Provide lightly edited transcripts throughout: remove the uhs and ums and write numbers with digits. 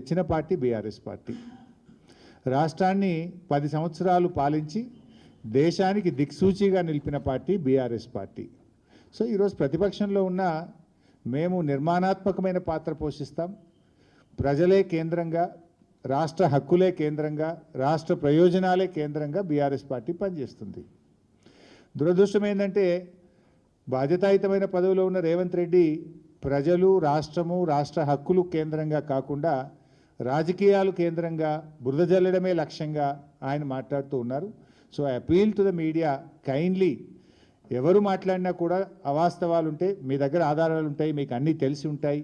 ఇచ్చిన party BRS party. రాష్ట్రాన్ని 10 సంవత్సరాలు పాలించి దేశానికి దిక్సూచిగా నిలిపిన పార్టీ బీఆర్ఎస్ పార్టీ. సో ఈరోజు ప్రతిపక్షంలో ఉన్న మేము నిర్మాణాత్మకమైన పాత్ర పోషిస్తాం. ప్రజలే కేంద్రంగా, రాష్ట్ర హక్కులే కేంద్రంగా, రాష్ట్ర ప్రయోజనాలే కేంద్రంగా బీఆర్ఎస్ పార్టీ పనిచేస్తుంది. దురదృష్టం ఏంటంటే బాధ్యతాయుతమైన పదవిలో ఉన్న రేవంత్ రెడ్డి ప్రజలు, రాష్ట్రము, రాష్ట్ర హక్కులు కేంద్రంగా కాకుండా రాజకీయాలు కేంద్రంగా బురద జల్లడమే లక్ష్యంగా ఆయన మాట్లాడుతూ ఉన్నారు. So I appeal to the media, kindly ఎవరు మాట్లాడినా కూడా అవాస్తవాలు ఉంటే మీ దగ్గర ఆధారాలు ఉంటాయి, మీకు అన్నీ తెలిసి ఉంటాయి,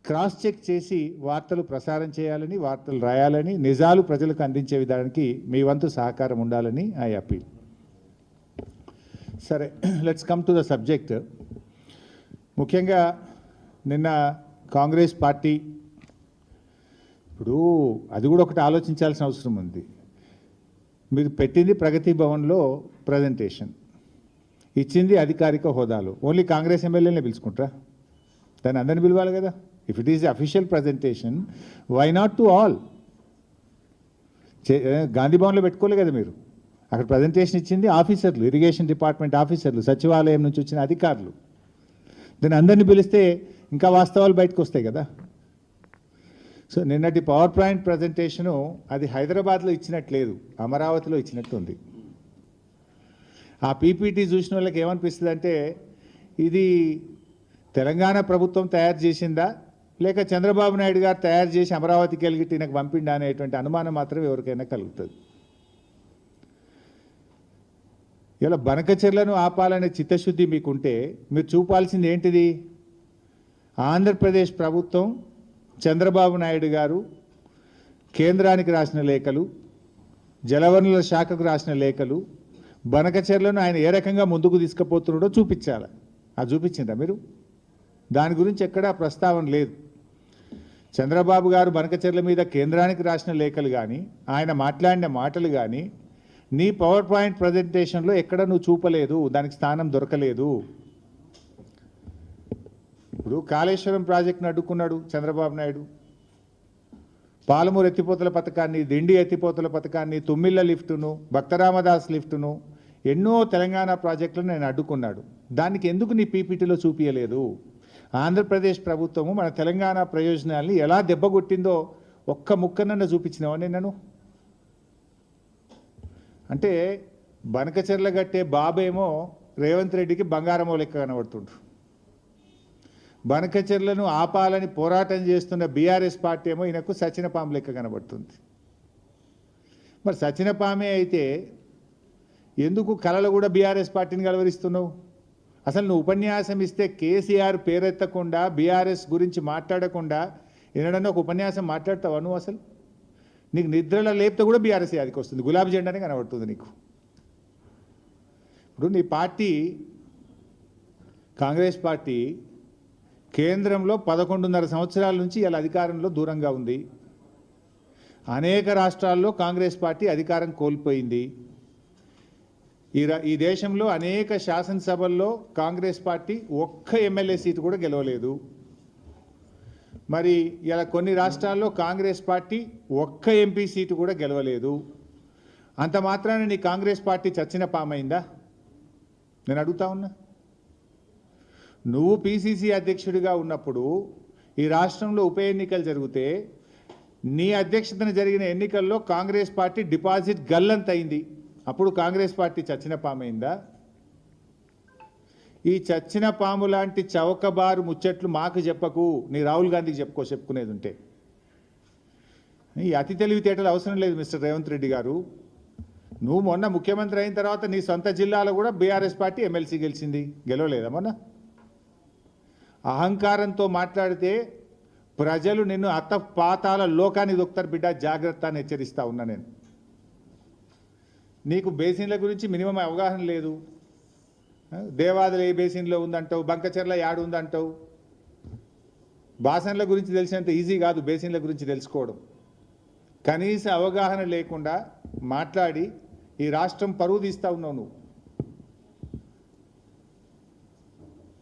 క్రాస్ చెక్ చేసి వార్తలు ప్రసారం చేయాలని, వార్తలు రాయాలని, నిజాలు ప్రజలకు అందించే విధానానికి మీ వంతు సహకారం ఉండాలని ఐ అపీల్. సరే, let's come to the subject. ముఖ్యంగా నిన్న కాంగ్రెస్ పార్టీ, ఇప్పుడు అది కూడా ఒకటి ఆలోచించాల్సిన అవసరం ఉంది. మీరు పెట్టింది ప్రగతి భవన్లో ప్రజెంటేషన్, ఇచ్చింది అధికారిక హోదాలో. ఓన్లీ కాంగ్రెస్ ఎమ్మెల్యేనే పిలుచుకుంటారా? దాన్ని అందరిని పిలవాలి కదా. If it is official presentation, why not to all? Gandhi భవన్లో పెట్టుకోలే కదా మీరు. అక్కడ ప్రజెంటేషన్ ఇచ్చింది ఆఫీసర్లు, ఇరిగేషన్ డిపార్ట్మెంట్ ఆఫీసర్లు, సచివాలయం నుంచి వచ్చిన అధికారులు. దాన్ని అందరినీ పిలిస్తే ఇంకా వాస్తవాలు బయటకు వస్తాయి కదా. సో నిన్నటి పవర్ పాయింట్ ప్రజెంటేషను అది హైదరాబాద్లో ఇచ్చినట్లేదు, అమరావతిలో ఇచ్చినట్టు ఉంది. ఆ పీపీటీ చూసిన వాళ్ళకి ఏమనిపిస్తుంది అంటే ఇది తెలంగాణ ప్రభుత్వం తయారు చేసిందా లేక చంద్రబాబు నాయుడు గారు తయారు చేసి అమరావతికి వెళ్ళి ఈయనకు పంపిండా అనేటువంటి అనుమానం మాత్రం ఎవరికైనా కలుగుతుంది. ఇలా బనకచెర్లను ఆపాలనే చిత్తశుద్ధి మీకుంటే మీరు చూపాల్సింది ఏంటిది? ఆంధ్రప్రదేశ్ ప్రభుత్వం, చంద్రబాబు నాయుడు గారు కేంద్రానికి రాసిన లేఖలు, జలవనరుల శాఖకు రాసిన లేఖలు, బనకచెర్లను ఆయన ఏ రకంగా ముందుకు తీసుకుపోతున్నాడో చూపించాలి. అది చూపించిందా మీరు? దాని గురించి ఎక్కడా ప్రస్తావన లేదు. చంద్రబాబు గారు బనకచెర్ల మీద కేంద్రానికి రాసిన లేఖలు కానీ, ఆయన మాట్లాడిన మాటలు కానీ నీ పవర్ పాయింట్ ప్రజెంటేషన్లో ఎక్కడ నువ్వు చూపలేదు, దానికి స్థానం దొరకలేదు. ఇప్పుడు కాళేశ్వరం ప్రాజెక్టును అడ్డుకున్నాడు చంద్రబాబు నాయుడు, పాలమూరు ఎత్తిపోతల పథకాన్ని, దిండి ఎత్తిపోతల పథకాన్ని, తుమ్మిళ్ళ లిఫ్టును, భక్తరామదాస్ లిఫ్టును, ఎన్నో తెలంగాణ ప్రాజెక్టులను నేను అడ్డుకున్నాడు. దానికి ఎందుకు నీ పీపీటీలో చూపించలేదు? ఆంధ్రప్రదేశ్ ప్రభుత్వము మన తెలంగాణ ప్రయోజనాల్ని ఎలా దెబ్బగొట్టిందో ఒక్క ముక్కనన్నా చూపించినావా నేను? అంటే బనకచెర్ల గట్టే బాబేమో రేవంత్ రెడ్డికి బంగారమో లెక్క కనబడుతుండ్రు. బనకచెర్లను ఆపాలని పోరాటం చేస్తున్న బీఆర్ఎస్ పార్టీ ఏమో ఈయనకు సచినపాము లెక్క కనబడుతుంది. మరి సచినపామే అయితే ఎందుకు కళలు కూడా బీఆర్ఎస్ పార్టీని కలవరిస్తున్నావు? అసలు నువ్వు ఉపన్యాసం ఇస్తే కేసీఆర్ పేరెత్తకుండా, బీఆర్ఎస్ గురించి మాట్లాడకుండా ఏనాడన్నా ఒక ఉపన్యాసం మాట్లాడతావా నువ్వు? అసలు నీకు నిద్రలో లేపితే కూడా బీఆర్ఎస్ యాదికి వస్తుంది, గులాబీ జెండానే కనబడుతుంది నీకు. ఇప్పుడు నీ పార్టీ, కాంగ్రెస్ పార్టీ కేంద్రంలో 11.5 సంవత్సరాల నుంచి ఇలా అధికారంలో దూరంగా ఉంది. అనేక రాష్ట్రాల్లో కాంగ్రెస్ పార్టీ అధికారం కోల్పోయింది. ఈ దేశంలో అనేక శాసనసభల్లో కాంగ్రెస్ పార్టీ ఒక్క ఎమ్మెల్యే సీటు కూడా గెలవలేదు. మరి ఇలా కొన్ని రాష్ట్రాల్లో కాంగ్రెస్ పార్టీ ఒక్క ఎంపీ సీటు కూడా గెలవలేదు. అంత మాత్రాన నీ కాంగ్రెస్ పార్టీ చచ్చిన పామైందా? నేను అడుగుతా ఉన్నా. నువ్వు పీసీసీ అధ్యక్షుడిగా ఉన్నప్పుడు ఈ రాష్ట్రంలో ఉప ఎన్నికలు జరిగితే నీ అధ్యక్షతన జరిగిన ఎన్నికల్లో కాంగ్రెస్ పార్టీ డిపాజిట్ గల్లంత అయింది. అప్పుడు కాంగ్రెస్ పార్టీ చచ్చిన పామైందా? ఈ చచ్చిన పాము లాంటి చౌకబారు ముచ్చట్లు మాకు చెప్పకు, నీ రాహుల్ గాంధీకి చెప్పుకునేది ఉంటే. ఈ అతి తెలివితేటలు అవసరం లేదు మిస్టర్ రేవంత్ రెడ్డి గారు. నువ్వు మొన్న ముఖ్యమంత్రి అయిన తర్వాత నీ సొంత జిల్లాలో కూడా బీఆర్ఎస్ పార్టీ ఎమ్మెల్సీ గెలిచింది, గెలవలేదా మొన్న? అహంకారంతో మాట్లాడితే ప్రజలు నిన్ను అత్తపాతాల లోకానికి దొక్కుతారు బిడ్డ, జాగ్రత్త అని హెచ్చరిస్తా ఉన్నా నేను. నీకు బేసిన్ల గురించి మినిమం అవగాహన లేదు. దేవాదులు ఏ బేసిన్లో ఉందంటావు, బంకచెర్ల యాడు ఉందంటావు. బాసన్ల గురించి తెలిసినంత ఈజీ కాదు బేసిన్ల గురించి తెలుసుకోవడం. కనీస అవగాహన లేకుండా మాట్లాడి ఈ రాష్ట్రం పరువు తీస్తూ ఉన్నావు నువ్వు.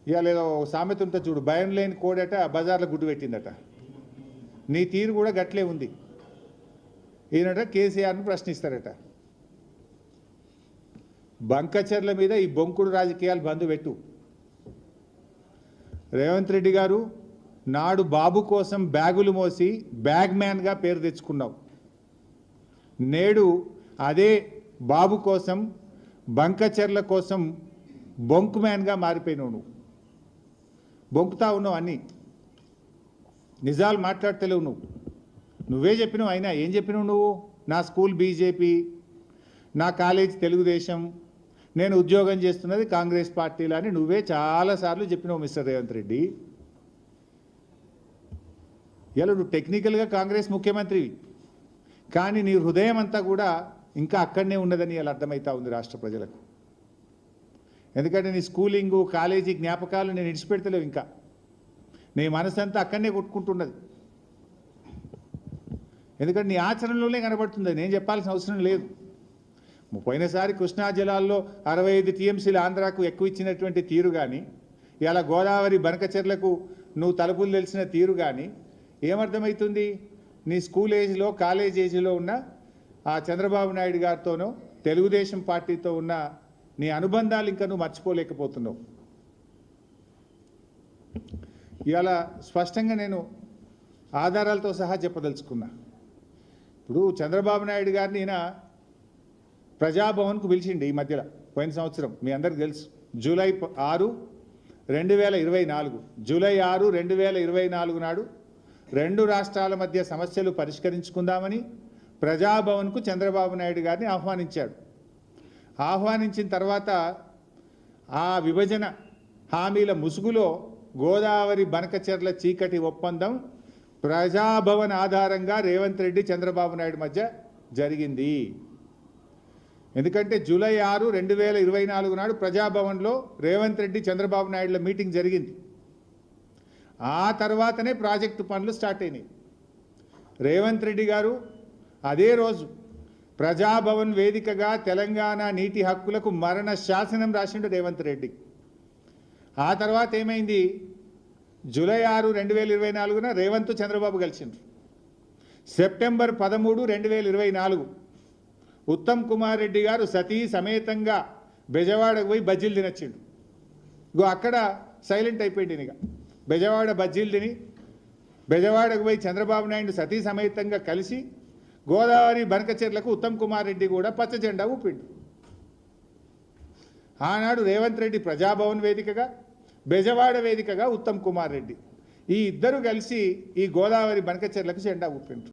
ఇవాళ ఏదో సామెత ఉంటే చూడు, భయం లేని కోడట బజార్లో గుడ్డు పెట్టిందట. నీ తీరు కూడా గట్లే ఉంది. ఈయనట కేసీఆర్ను ప్రశ్నిస్తారట. బంకచర్ల మీద ఈ బొంకుడు రాజకీయాలు బంద్ పెట్టు. రేవంత్ రెడ్డి గారు నాడు బాబు కోసం బ్యాగులు మోసి బ్యాగ్ మ్యాన్గా పేరు తెచ్చుకున్నావు. నేడు అదే బాబు కోసం బంకచర్ల కోసం బొంకు మ్యాన్గా మారిపోయినావు. బొంకుతా ఉన్నావు, అన్నీ నిజాలు మాట్లాడతలేవు. నువ్వే చెప్పినావు. అయినా ఏం చెప్పినావు నువ్వు? నా స్కూల్ బీజేపీ, నా కాలేజ్ తెలుగుదేశం, నేను ఉద్యోగం చేస్తున్నది కాంగ్రెస్ పార్టీలో అని నువ్వే చాలాసార్లు చెప్పినావు మిస్టర్ రేవంత్ రెడ్డి. ఇలా నువ్వు టెక్నికల్గా కాంగ్రెస్ ముఖ్యమంత్రివి, కానీ నీ హృదయం అంతా కూడా ఇంకా అక్కడనే ఉన్నదని ఇలా అర్థమవుతా ఉంది రాష్ట్ర ప్రజలకు. ఎందుకంటే నీ స్కూలింగు కాలేజీ జ్ఞాపకాలు నేను విడిచిపెడతలేవు. ఇంకా నీ మనసంతా అక్కడనే కొట్టుకుంటున్నది. ఎందుకంటే నీ ఆచరణలోనే కనబడుతుంది. నేను చెప్పాల్సిన అవసరం లేదు. పోయినసారి కృష్ణా జలాల్లో 65 టీఎంసీలు ఆంధ్రాకు ఎక్కువ ఇచ్చినటువంటి తీరు కానీ, ఇలా గోదావరి బనకచెర్లకు నువ్వు తలుపులు తెలిసిన తీరు కానీ ఏమర్థమవుతుంది? నీ స్కూల్ ఏజ్లో కాలేజ్ ఏజ్లో ఉన్న ఆ చంద్రబాబు నాయుడు గారితోనో తెలుగుదేశం పార్టీతో ఉన్న నీ అనుబంధాలు ఇంకా నువ్వు మర్చిపోలేకపోతున్నావు. ఇవాళ స్పష్టంగా నేను ఆధారాలతో సహా చెప్పదలుచుకున్నా. ఇప్పుడు చంద్రబాబు నాయుడు గారిని ఈయన ప్రజాభవన్కు పిలిచిండి ఈ మధ్యలో, పోయిన సంవత్సరం మీ అందరికి తెలుసు. జూలై 6, 2024 జూలై 6, 2024 నాడు 2 రాష్ట్రాల మధ్య సమస్యలు పరిష్కరించుకుందామని ప్రజాభవన్కు చంద్రబాబు నాయుడు గారిని ఆహ్వానించాడు. ఆహ్వానించిన తర్వాత ఆ విభజన హామీల ముసుగులో గోదావరి బనకచెర్ల చీకటి ఒప్పందం ప్రజాభవన్ ఆధారంగా రేవంత్ రెడ్డి చంద్రబాబు నాయుడు మధ్య జరిగింది. ఎందుకంటే జూలై 6, 2024 నాడు ప్రజాభవన్లో రేవంత్ రెడ్డి చంద్రబాబు నాయుడుల మీటింగ్ జరిగింది. ఆ తర్వాతనే ప్రాజెక్టు పనులు స్టార్ట్ అయినాయి. రేవంత్ రెడ్డి గారు అదే రోజు ప్రజాభవన్ వేదికగా తెలంగాణ నీటి హక్కులకు మరణ శాసనం రాసిండు రేవంత్ రెడ్డి. ఆ తర్వాత ఏమైంది? జూలై 6, 2024 రేవంత్ చంద్రబాబు కలిసిండ్రు. సెప్టెంబర్ 13, 2024 ఉత్తమ్ కుమార్ రెడ్డి గారు సతీ సమేతంగా బెజవాడకు పోయి బజ్జీలు తినొచ్చిండు. ఇగో అక్కడ సైలెంట్ అయిపోయింది. ఇక బెజవాడ బజ్జీలు తిని బెజవాడకు పోయి చంద్రబాబు నాయుడు సతీ సమేతంగా కలిసి గోదావరి బనకచెర్లకు ఉత్తమ్ కుమార్ రెడ్డి కూడా పచ్చ జెండా ఊపిండు. ఆనాడు రేవంత్ రెడ్డి ప్రజాభవన్ వేదికగా, బెజవాడ వేదికగా ఉత్తమ్ కుమార్ రెడ్డి, ఈ ఇద్దరు కలిసి ఈ గోదావరి బనకచెర్లకు జెండా ఊపిండు.